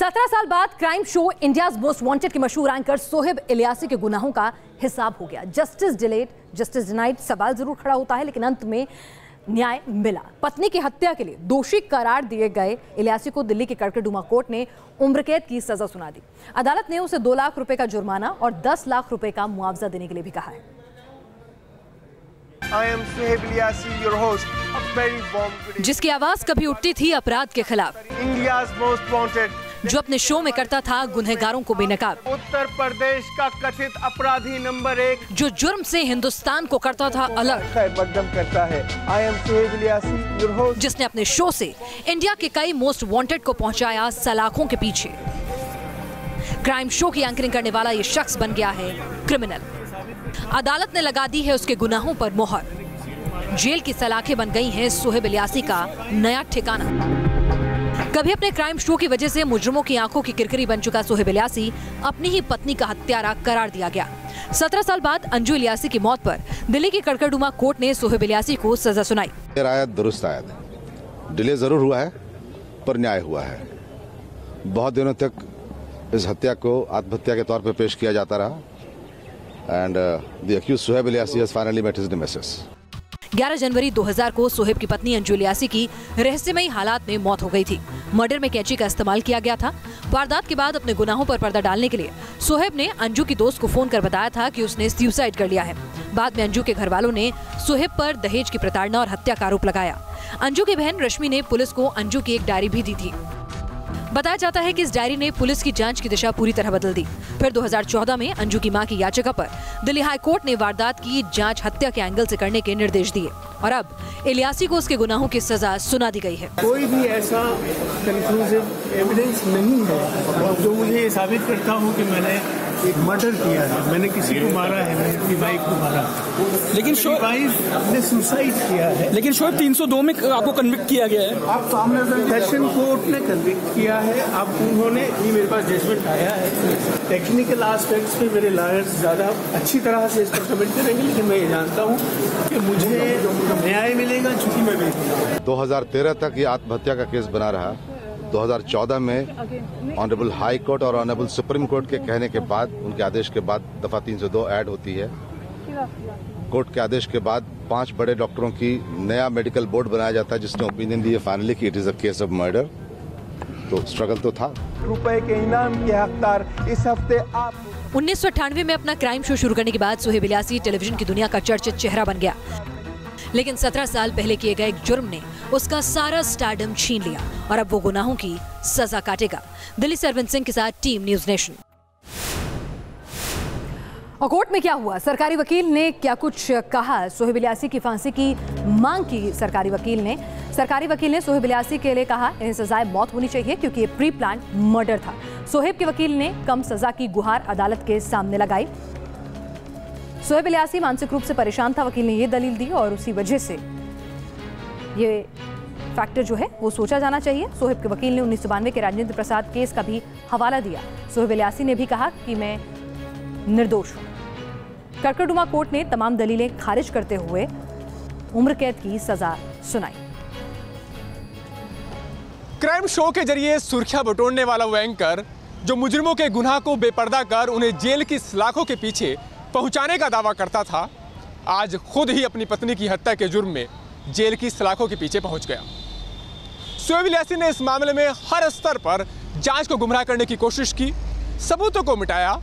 17 साल बाद crime show India's most wanted के मशहूर एंकर सोहेब इलियासी के गुनाहों का हिसाब हो गया। जस्टिस डिलेड जस्टिस डिनाइड सवाल जरूर खड़ा होता है, लेकिन अंत में न्याय मिला। पत्नी की हत्या के लिए दोषी करार दिए गए इलियासी को दिल्ली की कड़कड़डूमा कोर्ट ने उम्र कैद की सजा सुना दी। अदालत ने उसे 2 लाख रुपए का जुर्माना और 10 लाख रुपए का मुआवजा देने के लिए भी कहा है। जिसकी आवाज कभी उठती थी अपराध के खिलाफ, इंडियाज मोस्ट वांटेड, जो अपने शो में करता था गुनहगारों को बेनकाब, उत्तर प्रदेश का कथित अपराधी नंबर 1, जो जुर्म से हिंदुस्तान को करता था अलर्ट, मकदम करता है। I am Sohaib Ilyasi, your host, जिसने अपने शो से इंडिया के कई मोस्ट वांटेड को पहुंचाया सलाखों के पीछे। क्राइम शो की एंकरिंग करने वाला ये शख्स बन गया है क्रिमिनल। अदालत ने लगा दी है उसके गुनाहों पर मोहर। जेल की सलाखें बन गई हैं सोहेब इलियासी का नया ठिकाना। कभी अपने क्राइम शो की वजह से मुजरिमों की आंखों की किरकिरी बन चुका सोहेब इलियासी अपनी ही पत्नी का हत्यारा करार दिया गया। 17 साल बाद अंजू इलियासी की मौत पर दिल्ली की कड़कड़डूमा कोर्ट ने सोहेब इलियासी को सजा सुनाई। रायत दुरुस्त आयत, डिले जरूर हुआ है पर न्याय हुआ है। बहुत दिनों तक इस हत्या को आत्महत्या के तौर पर पेश किया जाता रहा and the accused Sohaib Ilyasi has finally met his nemesis. 11 जनवरी 2000 को सोहेब की पत्नी अंजू इलियासी की रहस्यमयी हालात में मौत हो गई थी। मर्डर में कैंची का इस्तेमाल किया गया था। वारदात के बाद अपने गुनाहों पर पर्दा डालने के लिए सोहेब ने अंजू की दोस्त को फोन कर बताया था कि उसने सुसाइड कर लिया है। बाद में अंजू के घर वालों ने सोहेब पर दहेज की प्रताड़ना और हत्या का आरोप लगाया। अंजू की बहन रश्मि ने पुलिस को अंजू की एक डायरी भी दी थी। बताया जाता है कि इस डायरी ने पुलिस की जांच की दिशा पूरी तरह बदल दी। फिर 2014 में अंजू की मां की याचिका पर दिल्ली हाई कोर्ट ने वारदात की जांच हत्या के एंगल से करने के निर्देश दिए और अब इलियासी को उसके गुनाहों की सजा सुना दी गई है। कोई भी ऐसा कंक्लूसिव एविडेंस नहीं है जो मुझे ये साबित करता हो कि मैंने एक मर्डर किया है, मैंने किसी को मारा है, मैंने अपनी वाइफ को मारा, लेकिन वाइफ ने सुसाइड किया है। लेकिन शोएब 302 में आपको कन्विक्ट किया गया है। आप सामने सेशन कोर्ट ने कन्विक्ट किया है। अब उन्होंने ये मेरे पास जजमेंट आया है। टेक्निकल एस्पेक्ट्स पे मेरे लॉयर्स ज्यादा अच्छी तरह से इस पर कमेंट करेंगे, लेकिन मैं ये जानता हूँ कि मुझे न्याय मिलेगा चूंकि मैं बेटी। 2013 तक ये आत्महत्या का केस बना रहा। 2014 में ऑनरेबल हाई कोर्ट और ऑनरेबल सुप्रीम कोर्ट के कहने के बाद, उनके आदेश के बाद दफा 302 ऐड होती है। कोर्ट के आदेश के बाद 5 बड़े डॉक्टरों की नया मेडिकल बोर्ड बनाया जाता है जिसने ओपिनियन दिए फाइनली कि it is a case of murder. तो स्ट्रगल तो था। रुपए के इनाम के हकदार इस हफ्ते आप। 1998 में अपना क्राइम शो शुरू करने के बाद सोहेब इलियासी टेलीविजन की दुनिया का चर्चित चेहरा बन गया, लेकिन 17 साल पहले किए गए एक जुर्म ने उसका सारा स्टारडम छीन लिया और अब वो गुनाहों की सजा काटेगा। दिल्ली से अरविंद सिंह के साथ टीम न्यूज नेशन। और कोर्ट में क्या हुआ, सरकारी वकील ने क्या कुछ कहा? सोहेब इलियासी की फांसी की मांग की सरकारी वकील ने सोहेब इलियासी के लिए कहा इन्हें सजाए मौत होनी चाहिए क्योंकि ये प्री प्लान मर्डर था। सोहेब के वकील ने कम सजा की गुहार अदालत के सामने लगाई। सोहेब इलियासी मानसिक रूप से परेशान था, वकील ने ये दलील दी और उसी वजह से ये फैक्टर जो है वो सोचा जाना चाहिए। सोहेब के वकील ने 1992 के राजेंद्र प्रसाद केस का भी हवाला दिया। सोहेब इलियासी ने भी कहा कि मैं निर्दोष हूं। कड़कड़डूमा कोर्ट ने तमाम दलीलें खारिज करते हुए उम्र कैद की सजा सुनाई। क्राइम शो के जरिए सुर्खियां बटोरने वाला वो एंकर जो मुजरिमों के गुनाह को बेपर्दा कर उन्हें जेल की सलाखों के पीछे पहुंचाने का दावा करता था, आज खुद ही अपनी पत्नी की हत्या के जुर्म में जेल की सलाखों के पीछे पहुंच गया। सोहेब इलियासी ने इस मामले में हर स्तर पर जांच को गुमराह करने की कोशिश की, सबूतों को मिटाया,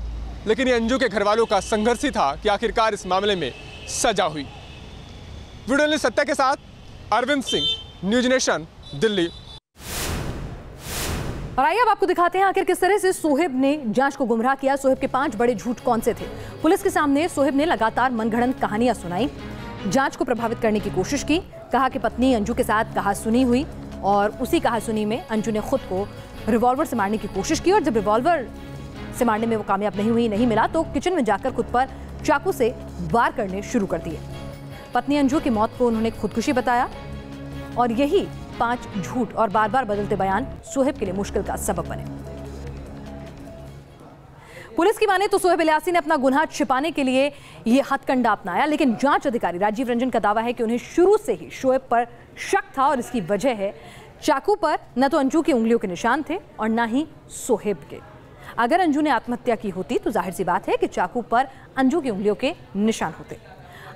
लेकिन ये अंजू के घर वालों का संघर्ष ही था कि आखिरकार इस मामले में सजा हुई। वीडियो जर्नलिस्ट सत्या के साथ अरविंद सिंह, न्यूज नेशन, दिल्ली। और आइए अब आपको दिखाते हैं आखिर किस तरह से सोहेब ने जांच को गुमराह किया। सोहेब के 5 बड़े झूठ कौन से थे? पुलिस के सामने सोहेब ने लगातार मनगढ़ंत कहानियां सुनाई, जांच को प्रभावित करने की कोशिश की। कहा कि पत्नी अंजू के साथ कहासुनी हुई और उसी कहासुनी में अंजू ने खुद को रिवॉल्वर से मारने की कोशिश की और जब रिवॉल्वर से मारने में वो कामयाब नहीं मिला तो किचन में जाकर खुद पर चाकू से वार करने शुरू कर दिए। पत्नी अंजू की मौत को उन्होंने खुदकुशी बताया और यही 5 झूठ और बार बार बदलते बयान सोहेब के लिए मुश्किल का सबब बने। पुलिस की माने तो सोहेब इलियासी ने अपना गुनाह छिपाने के लिए यह हथकंडा अपनाया, लेकिन जांच अधिकारी राजीव रंजन का दावा है कि उन्हें शुरू से ही शोएब पर शक था और इसकी वजह है चाकू पर न तो अंजू की उंगलियों के निशान थे और न ही सोहेब के। अगर अंजू ने आत्महत्या की होती तो जाहिर सी बात है कि चाकू पर अंजू की उंगलियों के निशान होते।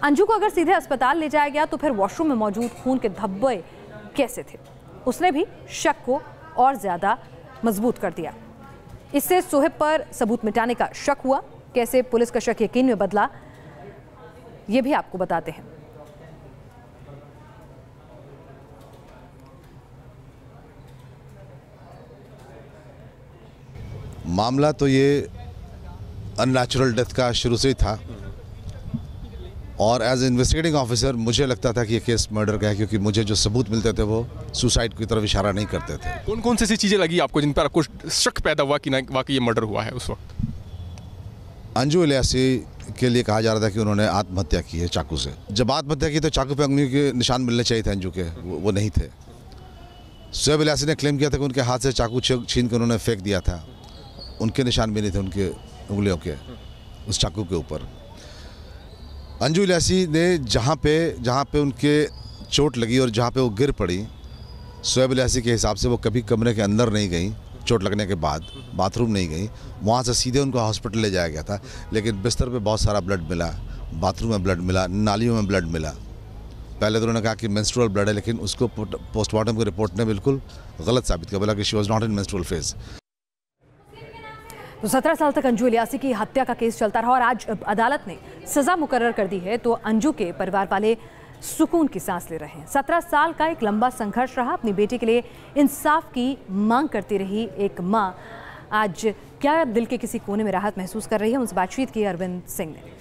अंजू को अगर सीधे अस्पताल ले जाया गया तो फिर वॉशरूम में मौजूद खून के धब्बे कैसे थे? उसने भी शक को और ज्यादा मजबूत कर दिया। इससे सोहेब पर सबूत मिटाने का शक हुआ। कैसे पुलिस का शक यकीन में बदला, ये भी आपको बताते हैं। मामला तो ये अननेचुरल डेथ का शुरू से ही था और एज इन्वेस्टिगेटिंग ऑफिसर मुझे लगता था कि ये केस मर्डर का है, क्योंकि मुझे जो सबूत मिलते थे वो सुसाइड की तरफ इशारा नहीं करते थे। कौन कौन सी ऐसी चीज़ें लगी आपको जिन पर आपको शक पैदा हुआ कि वाकई ये मर्डर हुआ है उस वक्त? अंजू इलियासी के लिए कहा जा रहा था कि उन्होंने आत्महत्या की है चाकू से। जब आत्महत्या की तो चाकू पे उंगलियों के निशान मिलने चाहिए थे अंजू के, वो नहीं थे। सोहेब इलियासी ने क्लेम किया था कि उनके हाथ से चाकू छीन कर उन्होंने फेंक दिया था। उनके निशान भी नहीं थे उनके उंगलियों के उस चाकू के ऊपर। अंजू इलियासी ने जहाँ पे उनके चोट लगी और जहाँ पे वो गिर पड़ी, सोहेब इलियासी के हिसाब से वो कभी कमरे के अंदर नहीं गई। चोट लगने के बाद बाथरूम नहीं गई, वहाँ से सीधे उनको हॉस्पिटल ले जाया गया था। लेकिन बिस्तर पे बहुत सारा ब्लड मिला, बाथरूम में ब्लड मिला, नालियों में ब्लड मिला। पहले तो उन्होंने कहा कि मेंस्ट्रुअल ब्लड है, लेकिन उसको पोस्टमार्टम की रिपोर्ट ने बिल्कुल गलत साबित किया, बोला कि she was not in menstrual phase. तो 17 साल तक अंजू इलियासी की हत्या का केस चलता रहा और आज अदालत ने सजा मुकर्रर कर दी है। तो अंजू के परिवार वाले सुकून की सांस ले रहे हैं। 17 साल का एक लंबा संघर्ष रहा। अपनी बेटी के लिए इंसाफ की मांग करती रही एक मां आज क्या दिल के किसी कोने में राहत महसूस कर रही है, उनसे बातचीत की अरविंद सिंह ने।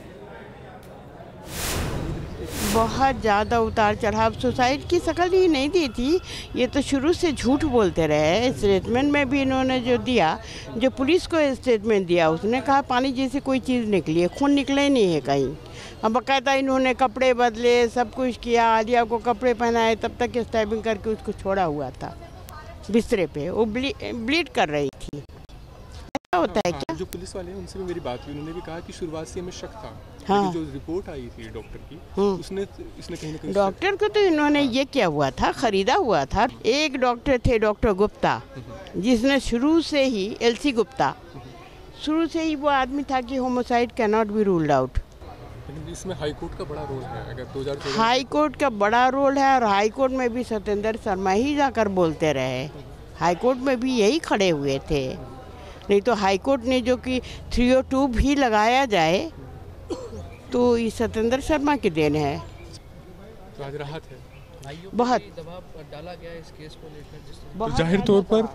बहुत ज़्यादा उतार चढ़ाव, सुसाइड की शक्ल ही नहीं दी थी। ये तो शुरू से झूठ बोलते रहे। स्टेटमेंट में भी इन्होंने जो दिया, जो पुलिस को स्टेटमेंट दिया, उसने कहा पानी जैसी कोई चीज़ निकली है, खून निकला ही नहीं है कहीं। अब बाकायदा इन्होंने कपड़े बदले, सब कुछ किया, आलिया को कपड़े पहनाए, तब तक स्टैबिंग करके उसको छोड़ा हुआ था बिस्तरे पे। वो ब्लीड कर रही थी। ऐसा होता है क्या? जो पुलिस वाले हैं उनसे भी मेरी बात हुई, उन्होंने भी कहा कि शुरुआत से हमें शक था। हाँ। जो रिपोर्ट आई थी डॉक्टर की, इसने कहीं ना कहीं डॉक्टर को तो इन्होंने ये किया हुआ था, खरीदा हुआ था। एक डॉक्टर थे डॉक्टर गुप्ता, जिसने शुरू से ही एलसी गुप्ता, शुरू से ही वो आदमी था कि homicide can not be ruled out. इसमें हाई कोर्ट का बड़ा रोल है। अगर 2014 हाई कोर्ट का बड़ा रोल है और हाई कोर्ट में भी सत्येंद्र शर्मा ही जाकर बोलते रहे। हाई कोर्ट में भी यही खड़े हुए थे। नहीं तो हाई कोर्ट ने जो कि 302 भी लगाया जाए तो ये सत्येंद्र शर्मा की देन है। तो आज राहत है। बहुत दबाव डाला गया इस केस को लेकर। तो जाहिर तौर पर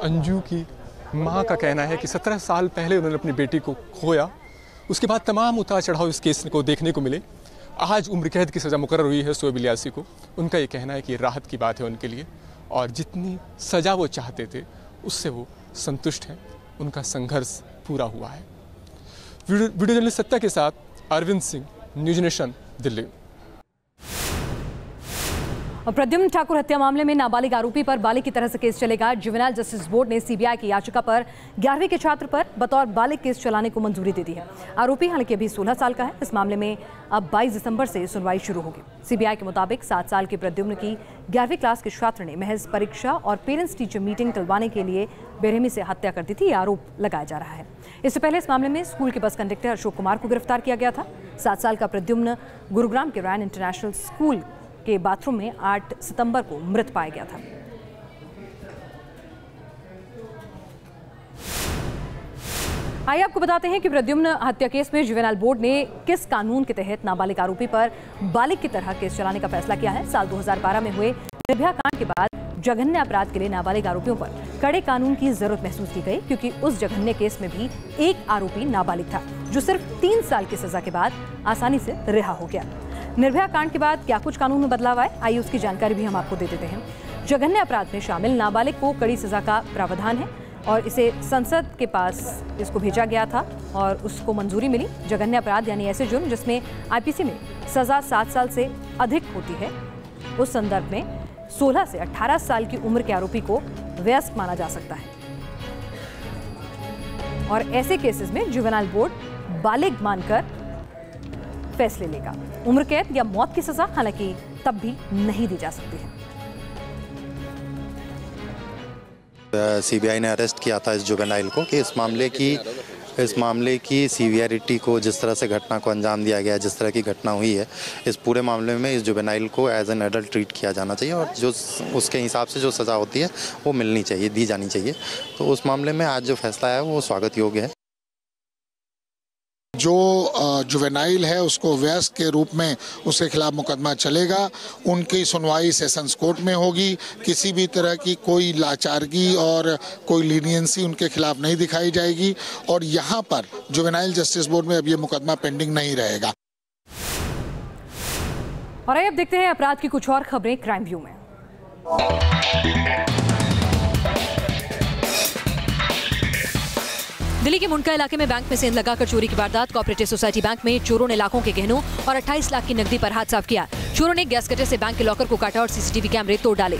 अंजू की मां का कहना है कि 17 साल पहले उन्होंने अपनी बेटी को खोया, उसके बाद तमाम उतार चढ़ाव इस केस को देखने को मिले। आज उम्र कैद की सज़ा मुकर्रर हुई है सोहेब इलियासी को। उनका ये कहना है कि राहत की बात है उनके लिए और जितनी सज़ा वो चाहते थे उससे वो संतुष्ट हैं। उनका संघर्ष पूरा हुआ है। वीडियो जर्नलिस्ट सत्या के साथ अरविंद सिंह, न्यूज नेशन, दिल्ली। और प्रद्युम्न ठाकुर हत्या मामले में नाबालिग आरोपी पर बालिग की तरह से केस चलेगा। जुवेनाइल जस्टिस बोर्ड ने सीबीआई की याचिका पर 11वीं के छात्र पर बतौर बालिग केस चलाने को मंजूरी दे दी है। आरोपी हालांकि अभी 16 साल का है। इस मामले में अब 22 दिसंबर से सुनवाई शुरू होगी। सीबीआई के मुताबिक 7 साल के प्रद्युम्न की 11वीं क्लास के छात्र ने महज परीक्षा और पेरेंट्स टीचर मीटिंग टलवाने के लिए बेरहमी से हत्या कर दी थी। आरोप लगाया जा रहा है। इससे पहले इस मामले में स्कूल के बस कंडक्टर अशोक कुमार को गिरफ्तार किया गया था। 7 साल का प्रद्युम्न गुरुग्राम के रैन इंटरनेशनल स्कूल के बाथरूम में 8 सितंबर को मृत पाया गया था। आइए आपको बताते हैं कि प्रद्युम्न हत्या केस में जुवेनाइल बोर्ड ने किस कानून के तहत नाबालिग आरोपी पर बालिग की तरह केस चलाने का फैसला किया है। साल 2012 में हुए निर्भया कांड के बाद जघन्य अपराध के लिए नाबालिग आरोपियों पर कड़े कानून की जरूरत महसूस की गई, क्योंकि उस जघन्य केस में भी एक आरोपी नाबालिग था जो सिर्फ 3 साल की सजा के बाद आसानी से रिहा हो गया। निर्भया कांड के बाद क्या कुछ कानून में बदलाव आए, आइए उसकी जानकारी भी हम आपको दे देते हैं। जघन्य अपराध में शामिल नाबालिग को कड़ी सजा का प्रावधान है और इसे संसद के पास इसको भेजा गया था और उसको मंजूरी मिली। जघन्य अपराध यानी ऐसे जुर्म जिसमें आईपीसी में सजा 7 साल से अधिक होती है, उस संदर्भ में 16 से 18 साल की उम्र के आरोपी को वयस्क माना जा सकता है और ऐसे केसेस में जुवेनाइल बोर्ड बालिग मानकर फैसले लेगा। उम्र कैद या मौत की सजा हालांकि तब भी नहीं दी जा सकती है। सीबीआई ने अरेस्ट किया था इस जुवेनाइल को कि इस मामले की सीवियरिटी को, जिस तरह से घटना को अंजाम दिया गया, जिस तरह की घटना हुई है, इस पूरे मामले में इस जुवेनाइल को एज एन एडल्ट ट्रीट किया जाना चाहिए और जो उसके हिसाब से जो सज़ा होती है वो मिलनी चाहिए, दी जानी चाहिए। तो उस मामले में आज जो फैसला है वो स्वागत योग्य है। जो जुवेनाइल है उसको वयस्क के रूप में उसके खिलाफ मुकदमा चलेगा, उनकी सुनवाई सेशंस कोर्ट में होगी, किसी भी तरह की कोई लाचारगी और कोई लीनियंसी उनके खिलाफ नहीं दिखाई जाएगी और यहाँ पर जुवेनाइल जस्टिस बोर्ड में अब ये मुकदमा पेंडिंग नहीं रहेगा। और अब देखते हैं अपराध की कुछ और खबरें क्राइम व्यू में। दिल्ली के मुंडका इलाके में बैंक में सेंध लगाकर चोरी की वारदात। कोऑपरेटिव सोसाइटी बैंक में चोरों ने लाखों के गहनों और 28 लाख की नकदी पर हाथ साफ किया। चोरों ने गैस कटर से बैंक के लॉकर को काटा और सीसीटीवी कैमरे तोड़ डाले।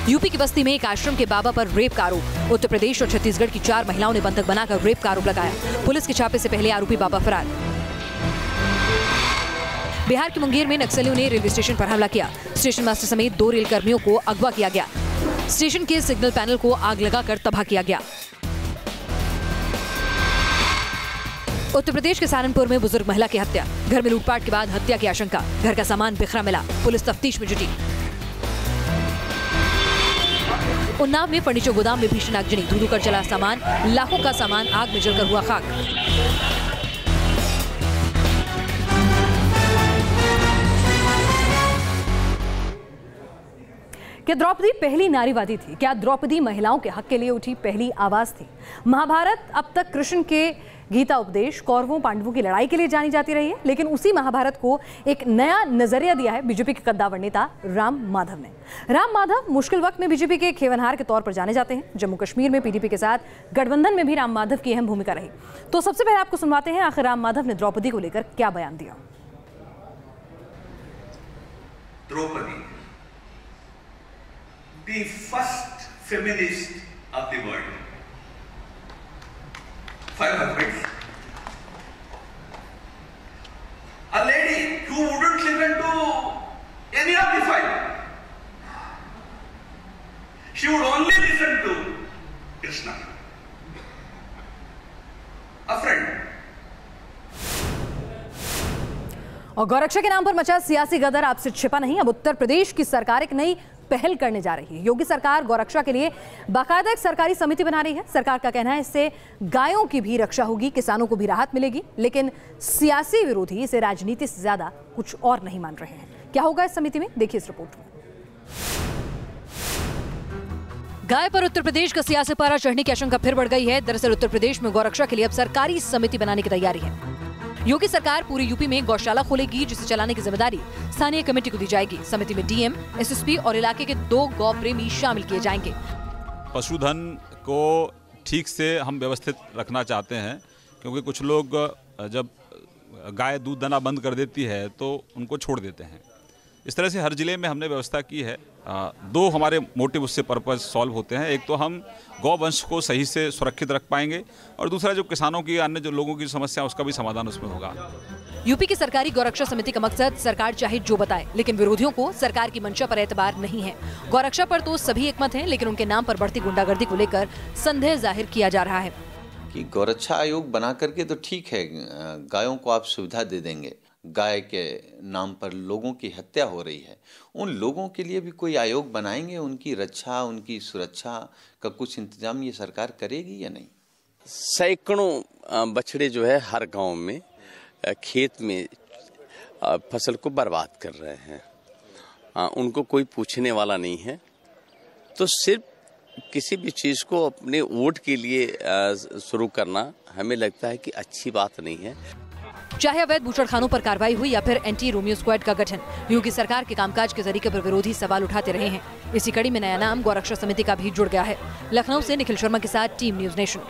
यूपी की बस्ती में एक आश्रम के बाबा पर रेप का आरोप। उत्तर प्रदेश और छत्तीसगढ़ की 4 महिलाओं ने बंधक बनाकर रेप का आरोप लगाया। पुलिस के छापे से पहले आरोपी बाबा फरार। बिहार के मुंगेर में नक्सलियों ने रेलवे स्टेशन पर हमला किया। स्टेशन मास्टर समेत 2 रेल कर्मियों को अगवा किया गया। स्टेशन के सिग्नल पैनल को आग लगाकर तबाह किया गया। उत्तर प्रदेश के सहारनपुर में बुजुर्ग महिला की हत्या। घर में लूटपाट के बाद हत्या की आशंका। घर का सामान बिखरा मिला। पुलिस तफ्तीश में जुटी। उन्नाव में फर्नीचर गोदाम में भीषण आगजनी। धू-धू कर चला सामान। लाखों का सामान आग में जलकर हुआ खाक। क्या द्रौपदी पहली नारीवादी थी? क्या द्रौपदी महिलाओं के हक के लिए उठी पहली आवाज थी? महाभारत अब तक कृष्ण के गीता उपदेश, कौरवों पांडवों की लड़ाई के लिए जानी जाती रही है, लेकिन उसी महाभारत को एक नया नजरिया दिया है बीजेपी के कद्दावर नेता राम माधव ने। राम माधव मुश्किल वक्त में बीजेपी के खेवनहार के तौर पर जाने जाते हैं। जम्मू कश्मीर में पीडीपी के साथ गठबंधन में भी राम माधव की अहम भूमिका रही। तो सबसे पहले आपको सुनवाते हैं आखिर राम माधव ने द्रौपदी को लेकर क्या बयान दिया। Draupadi, the first feminist of the world. 5 husbands. A lady who wouldn't listen to any of the 5. She would only listen to Krishna. A friend. और गौरक्षा के नाम पर मचा सियासी गदर आपसे छिपा नहीं। अब उत्तर प्रदेश की सरकार एक नई पहल करने जा रही है। योगी सरकार गौरक्षा के लिए बाकायदा एक सरकारी समिति बना रही है। सरकार का कहना है इससे गायों की भी रक्षा होगी, किसानों को भी राहत मिलेगी, लेकिन सियासी विरोधी इसे राजनीति से ज्यादा कुछ और नहीं मान रहे हैं। क्या होगा इस समिति में, देखिए इस रिपोर्ट में। गाय पर उत्तर प्रदेश का सियासी पारा चढ़ने की आशंका फिर बढ़ गई है। दरअसल उत्तर प्रदेश में गौरक्षा के लिए अब सरकारी समिति बनाने की तैयारी है। योगी सरकार पूरे यूपी में गौशाला खोलेगी, जिसे चलाने की जिम्मेदारी स्थानीय कमेटी को दी जाएगी। समिति में डीएम, एसएसपी और इलाके के 2 गौ प्रेमी शामिल किए जाएंगे। पशुधन को ठीक से हम व्यवस्थित रखना चाहते हैं, क्योंकि कुछ लोग जब गाय दूध देना बंद कर देती है तो उनको छोड़ देते हैं। इस तरह से हर जिले में हमने व्यवस्था की है। 2 हमारे मोटिव उससे पर्पस सॉल्व होते हैं। एक तो हम गौवंश को सही से सुरक्षित रख पाएंगे और दूसरा जो किसानों की, अन्य जो लोगों की समस्या, उसका भी समाधान उसमें होगा। यूपी की सरकारी गौरक्षा समिति का मकसद सरकार चाहे जो बताए, लेकिन विरोधियों को सरकार की मंशा पर एतबार नहीं है। गौरक्षा पर तो सभी एकमत हैं, लेकिन उनके नाम पर बढ़ती गुंडागर्दी को लेकर संदेह जाहिर किया जा रहा है कि गौरक्षा आयोग बना करके तो ठीक है, गायों को आप सुविधा दे देंगे, गाय के नाम पर लोगों की हत्या हो रही है, उन लोगों के लिए भी कोई आयोग बनाएंगे, उनकी रक्षा, उनकी सुरक्षा का कुछ इंतजाम ये सरकार करेगी या नहीं? सैकड़ों बछड़े जो है हर गांव में खेत में फसल को बर्बाद कर रहे हैं, उनको कोई पूछने वाला नहीं है। तो सिर्फ किसी भी चीज़ को अपने वोट के लिए शुरू करना हमें लगता है कि अच्छी बात नहीं है। चाहे अवैध बूचड़खानों पर कार्रवाई हुई या फिर एंटी रोमियो स्क्वाड का गठन, योगी सरकार के कामकाज के तरीके पर विरोधी सवाल उठाते रहे हैं। इसी कड़ी में नया नाम गौरक्षा समिति का भी जुड़ गया है। लखनऊ से निखिल शर्मा के साथ टीम न्यूज़ नेशन।